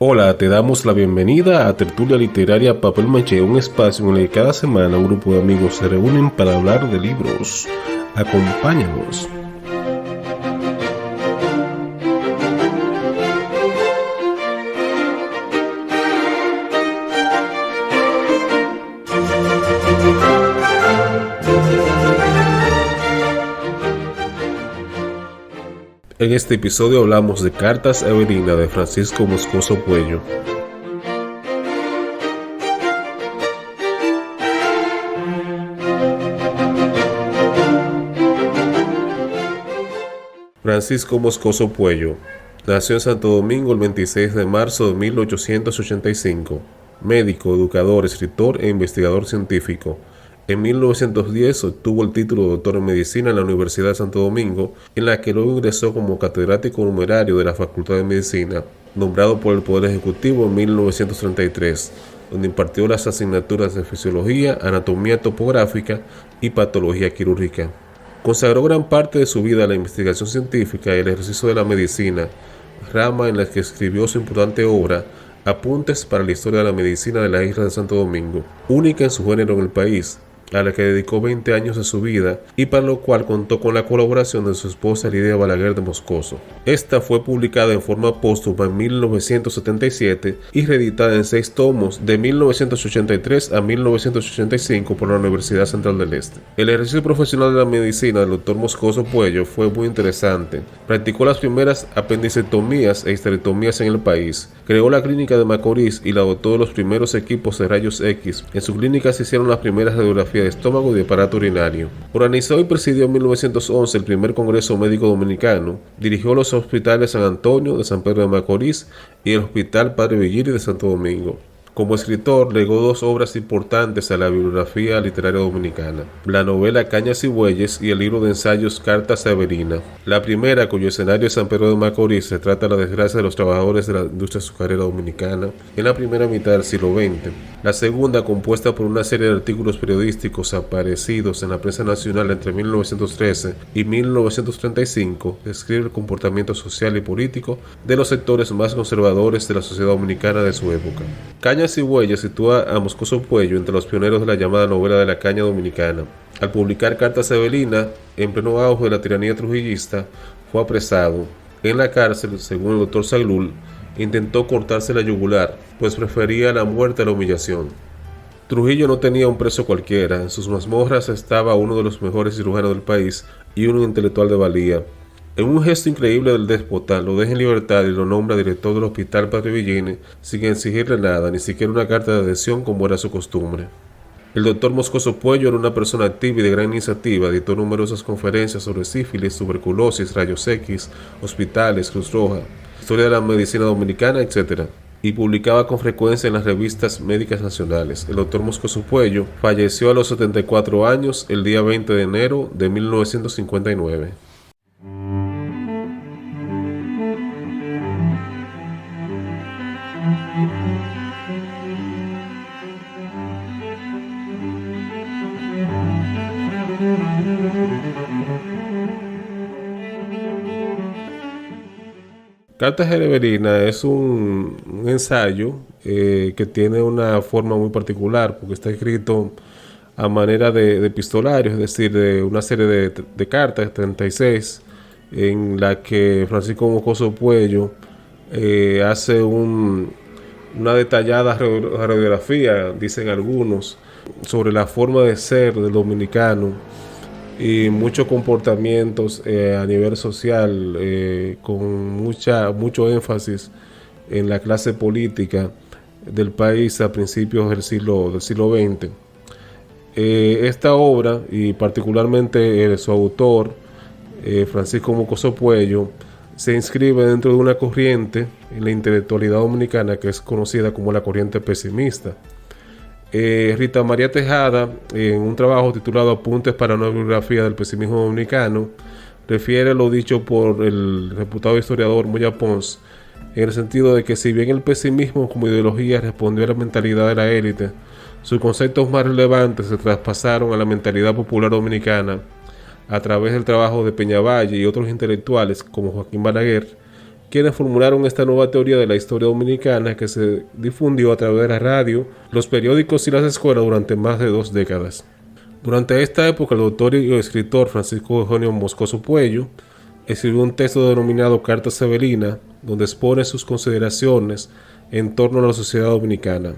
Hola, te damos la bienvenida a Tertulia Literaria Papel Maché, un espacio en el que cada semana un grupo de amigos se reúnen para hablar de libros. Acompáñanos. En este episodio hablamos de Cartas a Evelina de Francisco Moscoso Puello. Francisco Moscoso Puello nació en Santo Domingo el 26 de marzo de 1885. Médico, educador, escritor e investigador científico. En 1910 obtuvo el título de doctor en medicina en la Universidad de Santo Domingo, en la que luego ingresó como catedrático numerario de la Facultad de Medicina, nombrado por el Poder Ejecutivo en 1933, donde impartió las asignaturas de Fisiología, Anatomía Topográfica y Patología Quirúrgica. Consagró gran parte de su vida a la investigación científica y el ejercicio de la medicina, rama en la que escribió su importante obra Apuntes para la Historia de la Medicina de la Isla de Santo Domingo, única en su género en el país, a la que dedicó 20 años de su vida y para lo cual contó con la colaboración de su esposa Lidia Balaguer de Moscoso. Esta fue publicada en forma póstuma en 1977 y reeditada en 6 tomos de 1983 a 1985 por la Universidad Central del Este. El ejercicio profesional de la medicina del Dr. Moscoso Puello fue muy interesante. Practicó las primeras apendicectomías e histerectomías en el país. Creó la clínica de Macorís y la dotó de los primeros equipos de rayos X. En su clínica se hicieron las primeras radiografías de estómago y de aparato urinario. Organizó y presidió en 1911 el primer Congreso Médico Dominicano. Dirigió los hospitales San Antonio, de San Pedro de Macorís y el Hospital Padre Villiri de Santo Domingo. Como escritor, legó 2 obras importantes a la bibliografía literaria dominicana: la novela Cañas y Bueyes y el libro de ensayos Cartas a Evelina. La primera, cuyo escenario es San Pedro de Macorís, se trata de la desgracia de los trabajadores de la industria azucarera dominicana en la primera mitad del siglo XX. La segunda, compuesta por una serie de artículos periodísticos aparecidos en la prensa nacional entre 1913 y 1935, describe el comportamiento social y político de los sectores más conservadores de la sociedad dominicana de su época. Cañas y Bueyes sitúa a Moscoso Puello entre los pioneros de la llamada novela de la caña dominicana. Al publicar Cartas a Evelina, en pleno auge de la tiranía trujillista, fue apresado. En la cárcel, según el doctor Saglul, intentó cortarse la yugular, pues prefería la muerte a la humillación. Trujillo no tenía un preso cualquiera. En sus mazmorras estaba uno de los mejores cirujanos del país y un intelectual de valía. En un gesto increíble del déspota, lo deja en libertad y lo nombra director del Hospital Padre Villini sin exigirle nada, ni siquiera una carta de adhesión como era su costumbre. El doctor Moscoso Puello era una persona activa y de gran iniciativa. Dictó numerosas conferencias sobre sífilis, tuberculosis, rayos X, hospitales, Cruz Roja, historia de la medicina dominicana, etc. Y publicaba con frecuencia en las revistas médicas nacionales. El doctor Moscoso Puello falleció a los 74 años el día 20 de enero de 1959. Cartas a Evelina es un ensayo que tiene una forma muy particular porque está escrito a manera de epistolario, es decir, de una serie de cartas, 36, en la que Francisco Moscoso Puello hace una detallada radiografía, dicen algunos, sobre la forma de ser del dominicano y muchos comportamientos a nivel social, con mucho énfasis en la clase política del país a principios del siglo XX. Esta obra, y particularmente su autor, Francisco Moscoso Puello, se inscribe dentro de una corriente en la intelectualidad dominicana que es conocida como la corriente pesimista. Rita María Tejada, en un trabajo titulado Apuntes para una bibliografía del pesimismo dominicano, refiere lo dicho por el reputado historiador Moya Pons, en el sentido de que si bien el pesimismo como ideología respondió a la mentalidad de la élite, sus conceptos más relevantes se traspasaron a la mentalidad popular dominicana a través del trabajo de Peñavalle y otros intelectuales como Joaquín Balaguer, quienes formularon esta nueva teoría de la historia dominicana que se difundió a través de la radio, los periódicos y las escuelas durante más de 2 décadas. Durante esta época, el doctor y escritor Francisco Eugenio Moscoso Puello escribió un texto denominado Carta Sabelina, donde expone sus consideraciones en torno a la sociedad dominicana,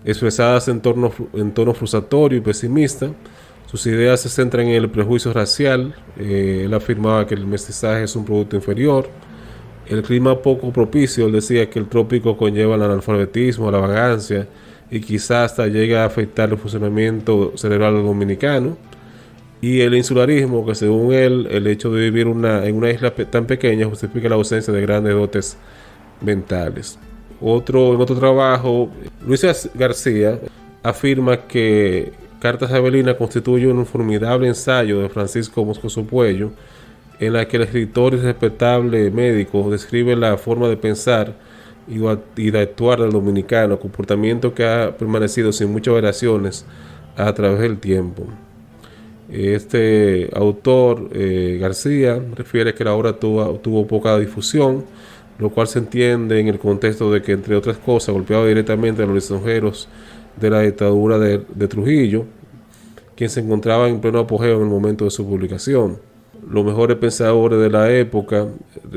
expresadas en tono frustratorio y pesimista. Sus ideas se centran en el prejuicio racial. Él afirmaba que el mestizaje es un producto inferior. El clima poco propicio, él decía que el trópico conlleva el analfabetismo, la vagancia y quizás hasta llega a afectar el funcionamiento cerebral del dominicano. Y el insularismo, que según él, el hecho de vivir en una isla tan pequeña justifica la ausencia de grandes dotes mentales. En otro trabajo, Luis García afirma que Carta Sabelina constituye un formidable ensayo de Francisco Moscoso Puello, en la que el escritor y respetable médico describe la forma de pensar y de actuar del dominicano, comportamiento que ha permanecido sin muchas variaciones a través del tiempo. Este autor, García, refiere que la obra tuvo poca difusión, lo cual se entiende en el contexto de que, entre otras cosas, golpeaba directamente a los lisonjeros de la dictadura de Trujillo, quien se encontraba en pleno apogeo en el momento de su publicación. Los mejores pensadores de la época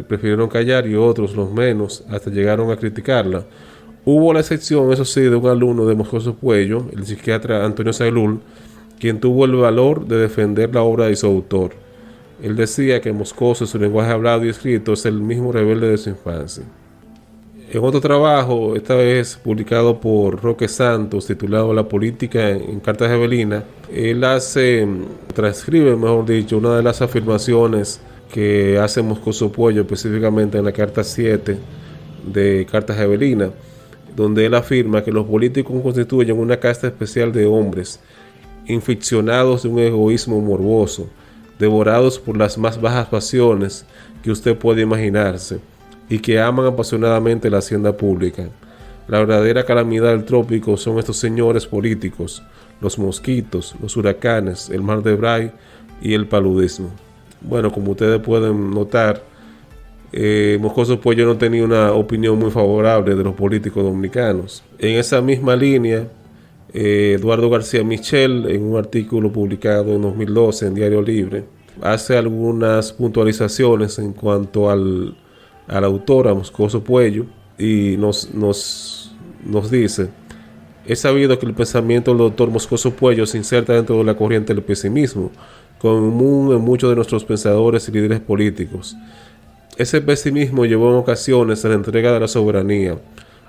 prefirieron callar y otros, los menos, hasta llegaron a criticarla. Hubo la excepción, eso sí, de un alumno de Moscoso Puello, el psiquiatra Antonio Sailul, quien tuvo el valor de defender la obra de su autor. Él decía que Moscoso, en su lenguaje hablado y escrito, es el mismo rebelde de su infancia. En otro trabajo, esta vez publicado por Roque Santos, titulado La política en Carta Sabelina, él transcribe, mejor dicho, una de las afirmaciones que hace Moscoso Puello, específicamente en la Carta 7 de Carta Sabelina, donde él afirma que los políticos constituyen una casta especial de hombres, inficcionados de un egoísmo morboso, devorados por las más bajas pasiones que usted puede imaginarse, y que aman apasionadamente la hacienda pública. La verdadera calamidad del trópico son estos señores políticos, los mosquitos, los huracanes, el mar de Bray y el paludismo. Bueno, como ustedes pueden notar, Moscoso Puello no tenía una opinión muy favorable de los políticos dominicanos. En esa misma línea, Eduardo García Michel, en un artículo publicado en 2012 en Diario Libre, hace algunas puntualizaciones en cuanto al autor, a Moscoso Puello, y nos dice: es sabido que el pensamiento del doctor Moscoso Puello se inserta dentro de la corriente del pesimismo, común en muchos de nuestros pensadores y líderes políticos. Ese pesimismo llevó en ocasiones a la entrega de la soberanía,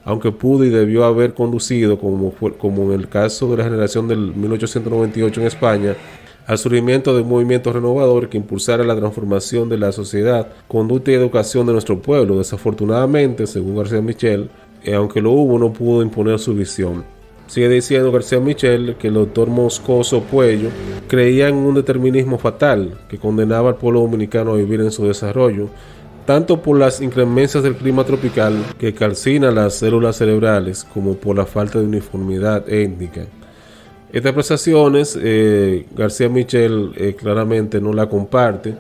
aunque pudo y debió haber conducido, como en el caso de la generación del 1898 en España, al surgimiento de un movimiento renovador que impulsara la transformación de la sociedad, conducta y educación de nuestro pueblo. Desafortunadamente, según García Michel, aunque lo hubo, no pudo imponer su visión. Sigue diciendo García Michel que el doctor Moscoso Puello creía en un determinismo fatal que condenaba al pueblo dominicano a vivir en su desarrollo, tanto por las inclemencias del clima tropical que calcina las células cerebrales, como por la falta de uniformidad étnica. Estas apreciaciones, García Michel claramente no la comparte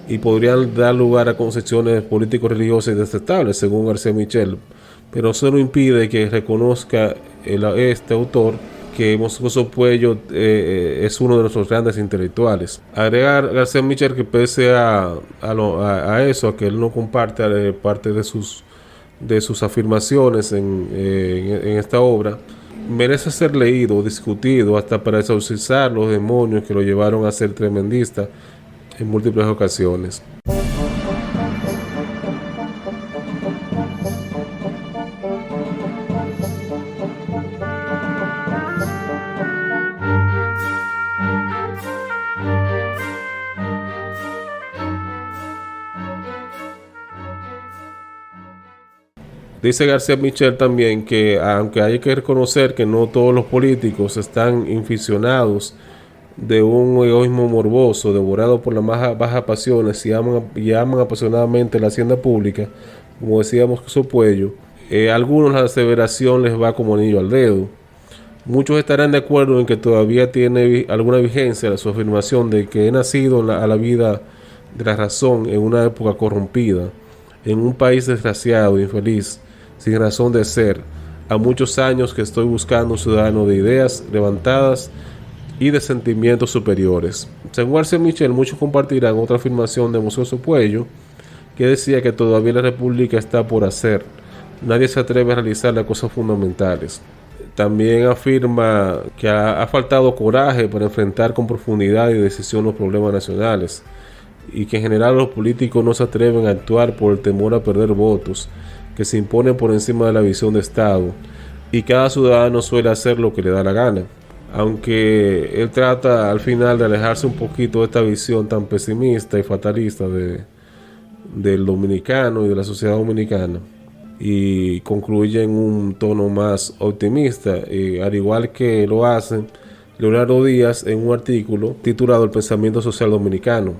y podrían dar lugar a concepciones político-religiosas detestables, según García Michel, pero eso no impide que reconozca este autor que Moscoso Puello es uno de nuestros grandes intelectuales. Agregar García Michel que pese a eso, a que él no comparte parte de sus afirmaciones en esta obra, merece ser leído, discutido, hasta para exorcizar los demonios que lo llevaron a ser tremendista en múltiples ocasiones. Dice García Michel también que, aunque hay que reconocer que no todos los políticos están inficionados de un egoísmo morboso, devorados por las más bajas pasiones y aman apasionadamente la hacienda pública, como decíamos Moscoso Puello, algunos la aseveración les va como anillo al dedo. Muchos estarán de acuerdo en que todavía tiene alguna vigencia su afirmación de que he nacido a la vida de la razón en una época corrompida, en un país desgraciado, infeliz, sin razón de ser. A muchos años que estoy buscando un ciudadano de ideas levantadas y de sentimientos superiores. Según García Michel, muchos compartirán otra afirmación de Moscoso Puello, que decía que todavía la república está por hacer. Nadie se atreve a realizar las cosas fundamentales. También afirma que ha faltado coraje para enfrentar con profundidad y decisión los problemas nacionales, y que en general los políticos no se atreven a actuar por el temor a perder votos, que se imponen por encima de la visión de Estado, y cada ciudadano suele hacer lo que le da la gana. Aunque él trata al final de alejarse un poquito de esta visión tan pesimista y fatalista del dominicano y de la sociedad dominicana, y concluye en un tono más optimista, al igual que lo hace Leonardo Díaz en un artículo titulado El pensamiento social dominicano.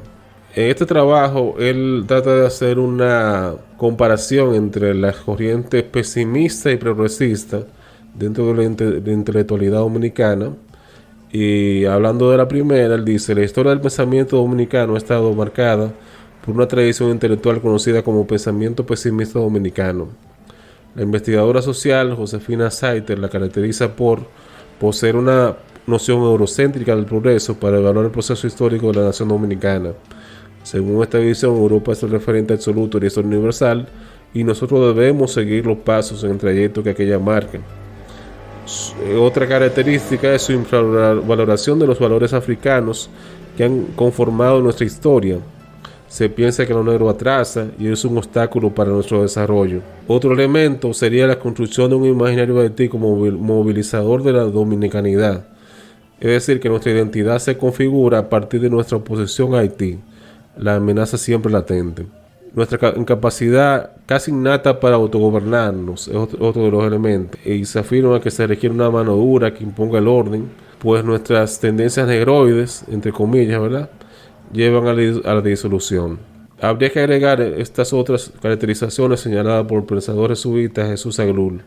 En este trabajo él trata de hacer una comparación entre las corrientes pesimista y progresista dentro de la intelectualidad dominicana. Y hablando de la primera, él dice: la historia del pensamiento dominicano ha estado marcada por una tradición intelectual conocida como pensamiento pesimista dominicano. La investigadora social Josefina Saiter la caracteriza por poseer una noción eurocéntrica del progreso para evaluar el proceso histórico de la nación dominicana. Según esta visión, Europa es el referente absoluto de la historia universal y nosotros debemos seguir los pasos en el trayecto que aquella marca. Otra característica es su infravaloración de los valores africanos que han conformado nuestra historia. Se piensa que lo negro atrasa y es un obstáculo para nuestro desarrollo. Otro elemento sería la construcción de un imaginario de Haití como movilizador de la dominicanidad. Es decir, que nuestra identidad se configura a partir de nuestra oposición a Haití, la amenaza siempre latente. Nuestra incapacidad casi innata para autogobernarnos es otro de los elementos. Y se afirma que se requiere una mano dura que imponga el orden, pues nuestras tendencias negroides, entre comillas, ¿verdad?, llevan a la disolución. Habría que agregar estas otras caracterizaciones señaladas por el pensador jesuita Jesús Aglul.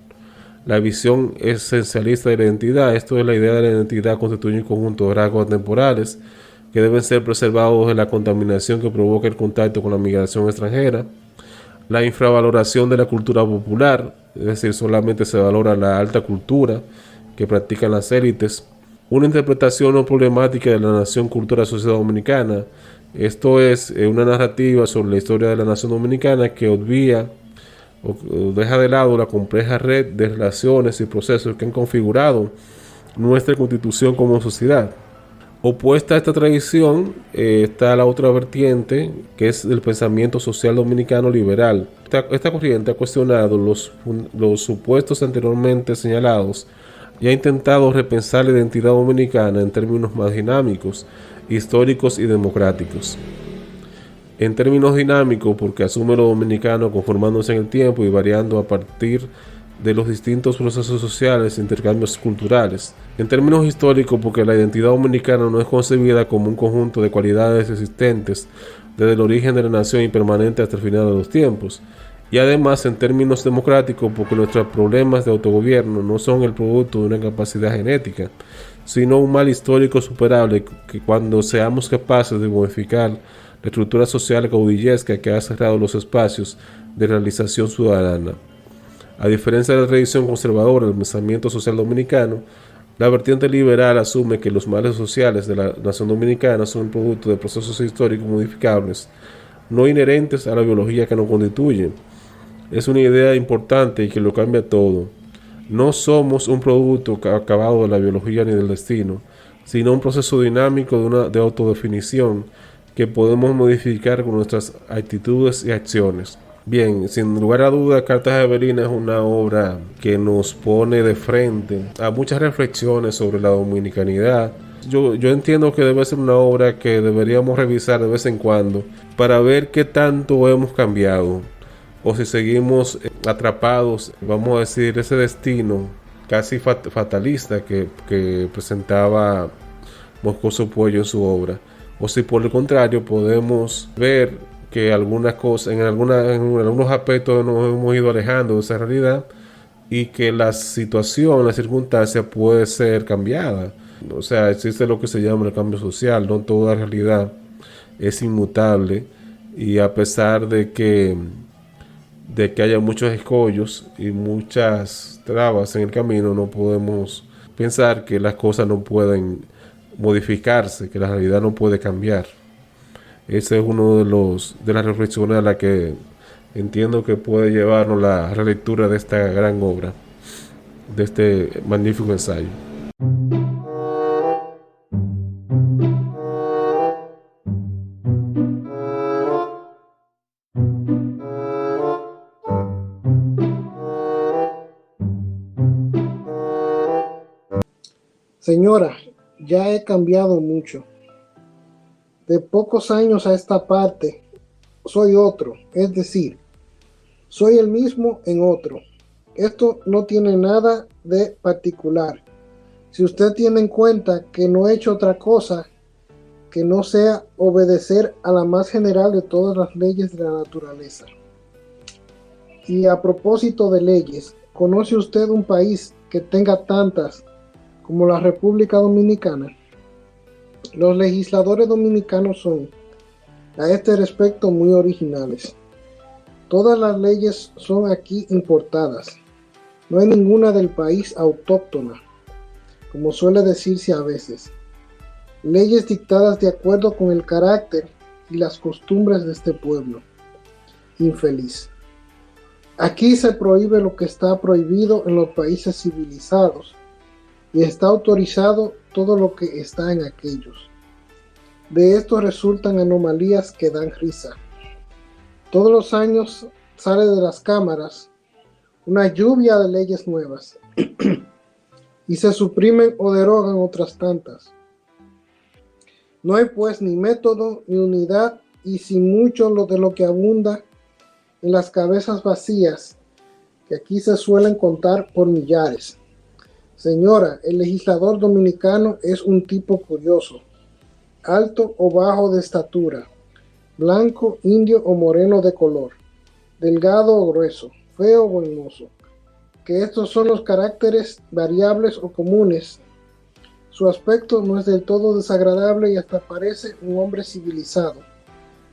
La visión esencialista de la identidad, esto es, la idea de la identidad constituye un conjunto de rasgos temporales que deben ser preservados de la contaminación que provoca el contacto con la migración extranjera. La infravaloración de la cultura popular, es decir, solamente se valora la alta cultura que practican las élites. Una interpretación no problemática de la nación, cultura, sociedad dominicana. Esto es una narrativa sobre la historia de la nación dominicana que obvia o deja de lado la compleja red de relaciones y procesos que han configurado nuestra constitución como sociedad. Opuesta a esta tradición está la otra vertiente, que es el pensamiento social dominicano liberal. Esta corriente ha cuestionado los supuestos anteriormente señalados y ha intentado repensar la identidad dominicana en términos más dinámicos, históricos y democráticos. En términos dinámicos, porque asume lo dominicano conformándose en el tiempo y variando a partir de los distintos procesos sociales e intercambios culturales. En términos históricos, porque la identidad dominicana no es concebida como un conjunto de cualidades existentes desde el origen de la nación y permanente hasta el final de los tiempos. Y además, en términos democráticos, porque nuestros problemas de autogobierno no son el producto de una capacidad genética, sino un mal histórico superable que cuando seamos capaces de modificar la estructura social caudillesca que ha cerrado los espacios de realización ciudadana. A diferencia de la tradición conservadora del pensamiento social dominicano, la vertiente liberal asume que los males sociales de la nación dominicana son el producto de procesos históricos modificables, no inherentes a la biología que nos constituye. Es una idea importante y que lo cambia todo. No somos un producto acabado de la biología ni del destino, sino un proceso dinámico de autodefinición que podemos modificar con nuestras actitudes y acciones. Bien, sin lugar a dudas, Cartas de Avelina es una obra que nos pone de frente a muchas reflexiones sobre la dominicanidad. Yo entiendo que debe ser una obra que deberíamos revisar de vez en cuando para ver qué tanto hemos cambiado o si seguimos atrapados, vamos a decir, ese destino casi fatalista que presentaba Moscoso Puello en su obra, o si por el contrario podemos ver que algunas cosas, en algunos aspectos nos hemos ido alejando de esa realidad y que la situación, la circunstancia puede ser cambiada. O sea, existe lo que se llama el cambio social, no toda realidad es inmutable, y a pesar de que de que haya muchos escollos y muchas trabas en el camino, no podemos pensar que las cosas no pueden modificarse, que la realidad no puede cambiar. Ese es uno de las reflexiones a la que entiendo que puede llevarnos la relectura de esta gran obra, de este magnífico ensayo. Señora, ya he cambiado mucho. De pocos años a esta parte, soy otro, es decir, soy el mismo en otro. Esto no tiene nada de particular. Si usted tiene en cuenta que no he hecho otra cosa que no sea obedecer a la más general de todas las leyes de la naturaleza. Y a propósito de leyes, ¿conoce usted un país que tenga tantas como la República Dominicana? Los legisladores dominicanos son, a este respecto, muy originales. Todas las leyes son aquí importadas. No hay ninguna del país autóctona, como suele decirse a veces. Leyes dictadas de acuerdo con el carácter y las costumbres de este pueblo infeliz. Aquí se prohíbe lo que está prohibido en los países civilizados y está autorizado todo lo que está en aquellos. De esto resultan anomalías que dan risa. Todos los años sale de las cámaras una lluvia de leyes nuevas y se suprimen o derogan otras tantas. No hay pues ni método ni unidad, y sin mucho de lo que abunda en las cabezas vacías, que aquí se suelen contar por millares. Señora, el legislador dominicano es un tipo curioso, alto o bajo de estatura, blanco, indio o moreno de color, delgado o grueso, feo o hermoso, que estos son los caracteres variables o comunes. Su aspecto no es del todo desagradable y hasta parece un hombre civilizado.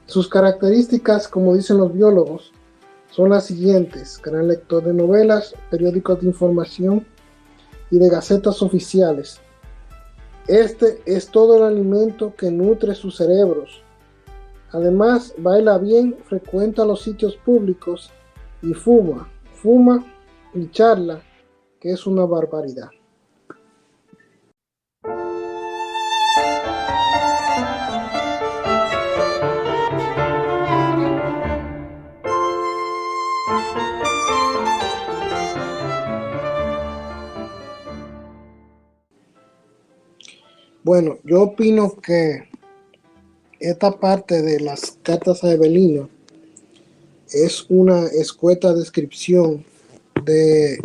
Sus características, como dicen los biólogos, son las siguientes: gran lector de novelas, periódicos de información y de gacetas oficiales. Este es todo el alimento que nutre sus cerebros. Además, baila bien, frecuenta los sitios públicos y fuma y charla, que es una barbaridad. Bueno, yo opino que esta parte de las cartas a Evelino es una escueta descripción de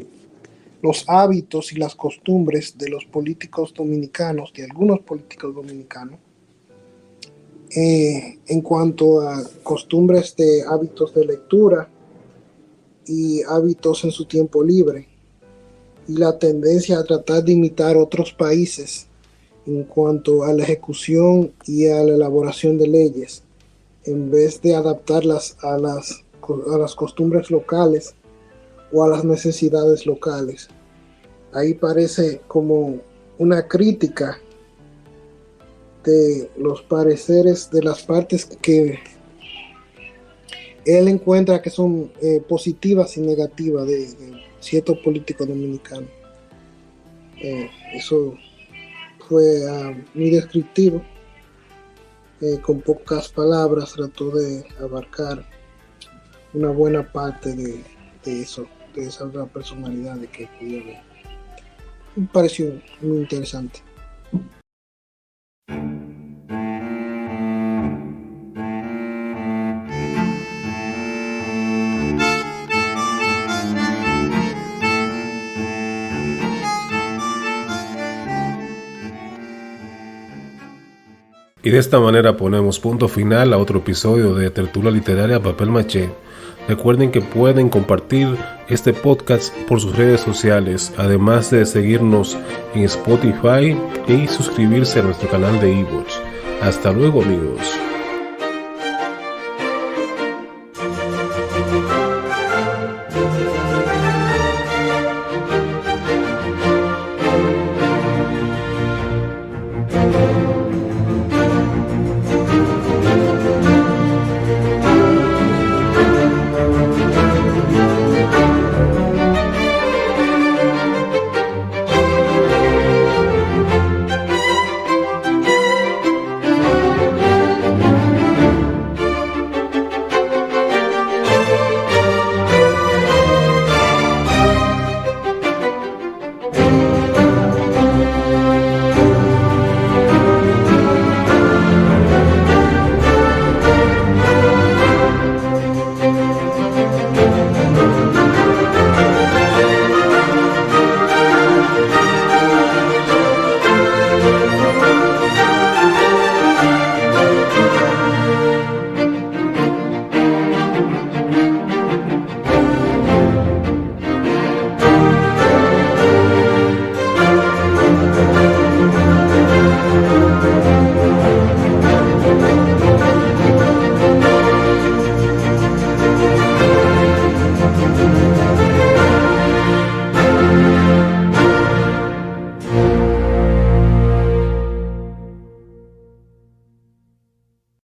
los hábitos y las costumbres de los políticos dominicanos, de algunos políticos dominicanos, en cuanto a costumbres de hábitos de lectura y hábitos en su tiempo libre, y la tendencia a tratar de imitar otros países en cuanto a la ejecución y a la elaboración de leyes, en vez de adaptarlas a las costumbres locales o a las necesidades locales. Ahí parece como una crítica de los pareceres de las partes que él encuentra que son positivas y negativas de ciertos políticos dominicanos. Eso fue muy descriptivo. Con pocas palabras trató de abarcar una buena parte de eso, de esa otra personalidad de que podía ver. Me pareció muy interesante. Y de esta manera ponemos punto final a otro episodio de Tertulia Literaria Papel Maché. Recuerden que pueden compartir este podcast por sus redes sociales, además de seguirnos en Spotify y suscribirse a nuestro canal de iVoox. Hasta luego, amigos.